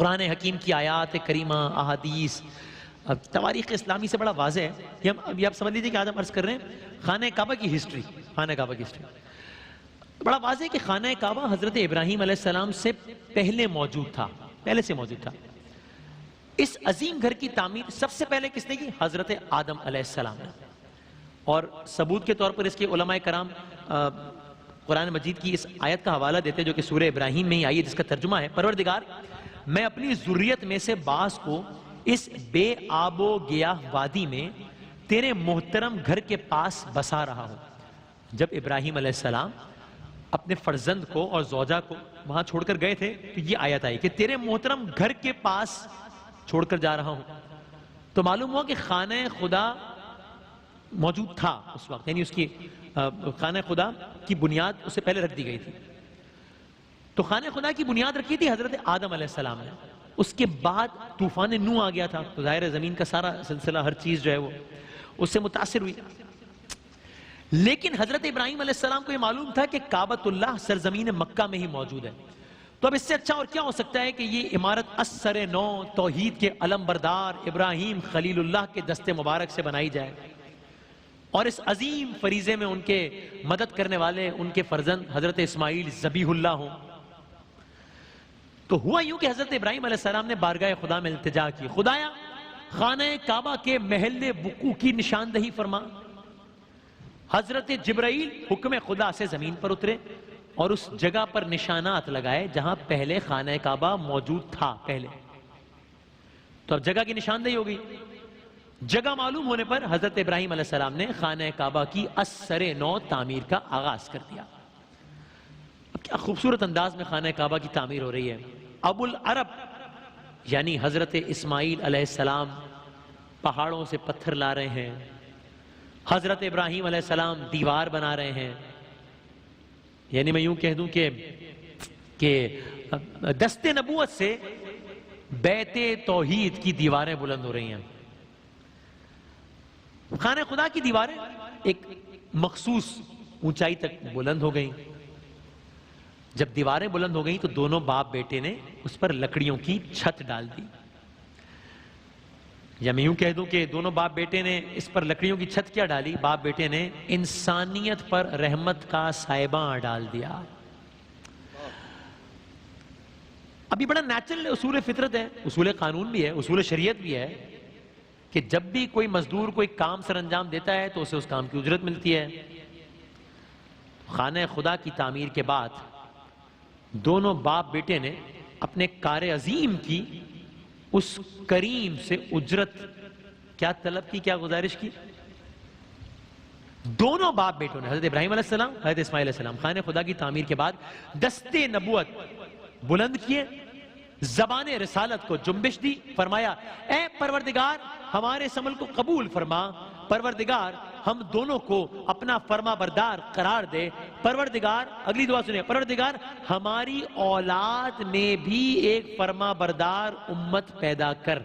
قرآن حکیم کی آیات کریمہ، احادیث، تواریخ اسلامی سے بڑا واضح ہے. یہ آپ سمجھ لیجیے کہ آج ہم عرض کر رہے ہیں خانہ کعبہ کی ہسٹری. خانہ کعبہ کی ہسٹری بڑا واضح ہے کہ خانہ کعبہ حضرت ابراہیم علیہ السلام سے پہلے موجود تھا، پہلے سے موجود تھا. اس عظیم گھر کی تعمیر سب سے پہلے کس نے کی؟ حضرت آدم علیہ السلام نے. اور ثبوت کے طور پر اس کے علماء کرام قرآن مجید کی اس آیت کا حوالہ دیتے جو کہ سورہ ابراہیم میں ہی آئی ہے، جس کا ترجمہ ہے: پروردگار، میں اپنی ذریت میں سے بعض کو اس بے آب و گیاہ وادی میں تیرے محترم گھر کے پاس بسا رہا ہوں. جب ابراہیم علیہ السلام اپنے فرزند کو اور زوجہ کو وہاں چھوڑ کر گئے تھے تو یہ آیت آئی کہ تیرے محترم گھر کے پاس چھوڑ کر جا رہا ہوں. تو معلوم ہوا کہ خانہ خدا موجود تھا اس وقت، یعنی اس کی خانہ خدا کی بنیاد اس سے پہلے رکھ دی گئی تھی. تو خانہ خدا کی بنیاد رکھی تھی حضرت آدم علیہ السلام نے. اس کے بعد طوفان نوح آ گیا تھا تو ظاہر ہے زمین کا سارا سلسلہ، ہر چیز جو ہے وہ اس سے متاثر ہوئی. لیکن حضرت ابراہیم علیہ السلام کو یہ معلوم تھا کہ کعبۃ اللہ سرزمین مکہ میں ہی موجود ہے. تو اب اس سے اچھا اور کیا ہو سکتا ہے کہ یہ عمارت اثر نو توحید کے علم بردار ابراہیم خلیل اللہ کے دست مبارک سے بنائی جائے اور اس عظیم فریضے میں ان کے مدد کرنے والے ان کے فرزند حضرت اسماعیل ذبیح اللہ ہوں. تو ہوا یوں کہ حضرت ابراہیم علیہ السلام نے بارگاہ خدا میں التجا کی: خدایا، خانہ کعبہ کے محل وقوع کی نشاندہی فرما. حضرت جبرائیل حکم خدا سے زمین پر اترے اور اس جگہ پر نشانات لگائے جہاں پہلے خانہ کعبہ موجود تھا پہلے. تو اب جگہ کی نشاندہی ہو گئی. جگہ معلوم ہونے پر حضرت ابراہیم علیہ السلام نے خانہ کعبہ کی اثر نو تعمیر کا آغاز کر دیا. اب کیا خوبصورت انداز میں خانہ کعبہ کی تعمیر ہو رہی ہے. ابو العرب یعنی حضرت اسماعیل علیہ السلام پہاڑوں سے پتھر لا رہے ہیں، حضرت ابراہیم علیہ السلام دیوار بنا رہے ہیں. یعنی میں یوں کہہ دوں کہ دست نبوت سے بیت توحید کی دیواریں بلند ہو رہی ہیں. خانہ خدا کی دیواریں ایک مخصوص اونچائی تک بلند ہو گئیں. جب دیواریں بلند ہو گئیں تو دونوں باپ بیٹے نے اس پر لکڑیوں کی چھت ڈال دی. یا میں یوں کہہ دوں کہ دونوں باپ بیٹے نے اس پر لکڑیوں کی چھت کیا ڈالی؟ باپ بیٹے نے انسانیت پر رحمت کا سائباں ڈال دیا. ابھی بڑا نیچرل اصول فطرت ہے، اصول قانون بھی ہے، اصول شریعت بھی ہے کہ جب بھی کوئی مزدور کوئی کام سر انجام دیتا ہے تو اسے اس کام کی اجرت ملتی ہے. خانہ خدا کی تعمیر کے بعد دونوں باپ بیٹے نے اپنے کار عظیم کی اس کریم سے اجرت کیا طلب کی، کیا گزارش کی؟ دونوں باپ بیٹوں نے، حضرت ابراہیم علیہ السلام، حضرت اسماعیل علیہ السلام، خانہ خدا کی تعمیر کے بعد دست نبوت بلند کیے، زبان رسالت کو جنبش دی. فرمایا: اے پروردگار، ہمارے اس عمل کو قبول فرما. پروردگار، ہم دونوں کو اپنا فرما بردار قرار دے. پروردگار، اگلی دعا سنیں، پروردگار ہماری اولاد میں بھی ایک فرما بردار امت پیدا کر.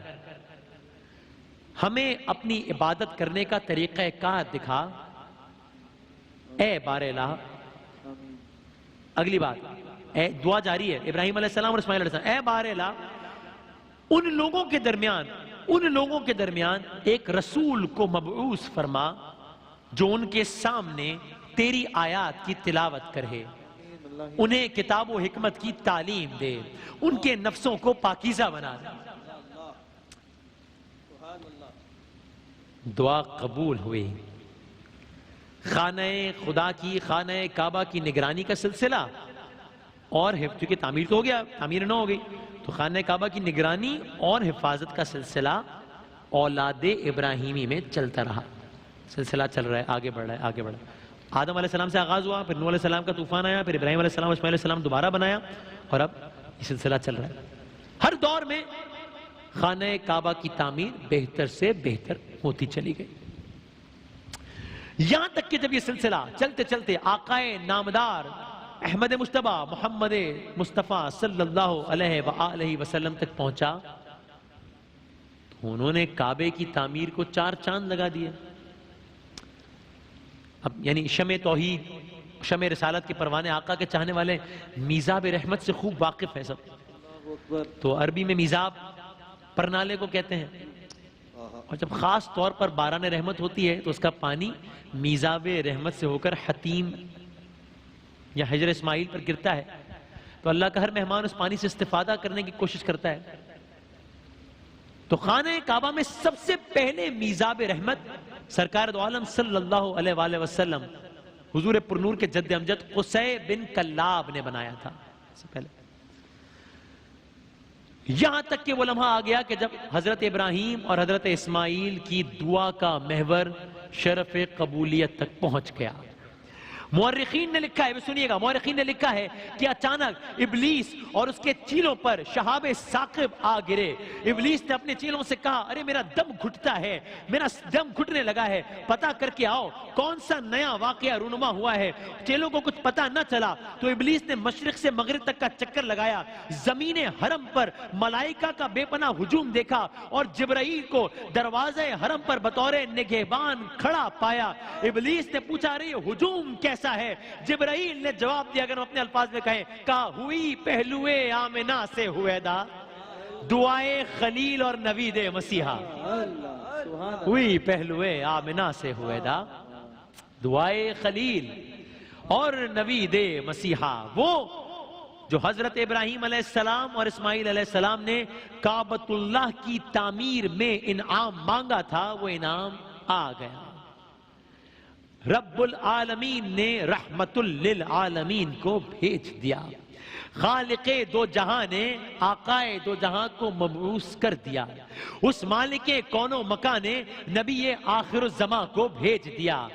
ہمیں اپنی عبادت کرنے کا طریقہ کار دکھا. اے بار الہ، اگلی بات، اے دعا جاری ہے ابراہیم علیہ السلام اور اسماعیل علیہ السلام، اے بار الہ، ان لوگوں کے درمیان ایک رسول کو مبعوث فرما جو ان کے سامنے تیری آیات کی تلاوت کرے، انہیں کتاب و حکمت کی تعلیم دے، ان کے نفسوں کو پاکیزہ بنا دے. دعا قبول ہوئی. خانہ خدا کی، خانہ کعبہ کی نگرانی کا سلسلہ اور چونکہ تعمیر تو ہو گیا، تعمیر نہ ہو گئی، تو خانہ کعبہ کی نگرانی اور حفاظت کا سلسلہ اولاد ابراہیمی میں چلتا رہا. سلسلہ چل رہا ہے، آگے بڑھ رہا ہے، آگے بڑھ رہا ہے. آدم علیہ السلام سے آغاز ہوا، پھر نوح علیہ السلام کا طوفان آیا، پھر ابراہیم علیہ السلام، اسماعیل علیہ السلام دوبارہ بنایا، اور اب یہ سلسلہ چل رہا ہے. ہر دور میں خانہ کعبہ کی تعمیر بہتر سے بہتر ہوتی چلی گئی، یہاں تک کہ جب یہ سلسلہ چلتے چلتے آقائے نامدار احمد مجتبی محمد مصطفیٰ صلی اللہ علیہ وآلہ وسلم تک پہنچا تو انہوں نے کعبے کی تعمیر کو 4 چاند لگا دیے. اب یعنی شمع توحید، شمع رسالت کے پروانے آقا کے چاہنے والے میزاب رحمت سے خوب واقف ہے سب. تو عربی میں میزاب پرنالے کو کہتے ہیں، اور جب خاص طور پر باران رحمت ہوتی ہے تو اس کا پانی میزاب رحمت سے ہو کر حتیم یا حجر اسماعیل پر گرتا ہے، تو اللہ کا ہر مہمان اس پانی سے استفادہ کرنے کی کوشش کرتا ہے۔ تو خانہ کعبہ میں سب سے پہلے میزاب رحمت سرکار دو عالم صلی اللہ علیہ وآلہ وسلم حضور پرنور کے جد امجد قصی بن کلاب نے بنایا تھا سے پہلے۔ یہاں تک کہ وہ لمحہ آ گیا کہ جب حضرت ابراہیم اور حضرت اسماعیل کی دعا کا محور شرف قبولیت تک پہنچ گیا۔ مورخین نے لکھا ہے، سنیے گا، مورخین نے لکھا ہے کہ اچانک ابلیس اور اس کے چیلوں پر شہاب ثاقب آ گرے۔ ابلیس نے اپنے چیلوں سے کہا، ارے میرا دم گھٹتا ہے، میرا دم گھٹنے لگا ہے، پتہ کر کے آؤ کون سا نیا واقعہ رونما ہوا ہے۔ چیلوں کو کچھ پتہ نہ چلا تو ابلیس نے مشرق سے مغرب تک کا چکر لگایا، زمین حرم پر ملائکہ کا بے پناہ ہجوم دیکھا اور جبرائیل کو دروازے حرم پر بطور نگہبان کھڑا پایا۔ ابلیس نے پوچھا، ارے یہ ہجوم کیسا ہے؟ جبرائیل نے جواب دیا، اگر ہم اپنے الفاظ میں کہیں، کہا ہوئی پہلوے آمنہ سے ہویدا، دعائے خلیل اور نوید مسیحا۔ ہوئی پہلوے آمنہ سے ہویدا، دعائے خلیل اور نوید مسیحا۔ وہ جو حضرت ابراہیم علیہ السلام اور اسماعیل علیہ السلام نے کعبۃ اللہ کی تعمیر میں انعام مانگا تھا، وہ انعام آ گیا۔ رب العالمین نے رحمت للعالمین کو بھیج دیا، خالق دو جہاں نے آقائے دو جہاں کو مبعوث کر دیا، اس مالک کون و مکان نے نبی آخر الزماں کو بھیج دیا۔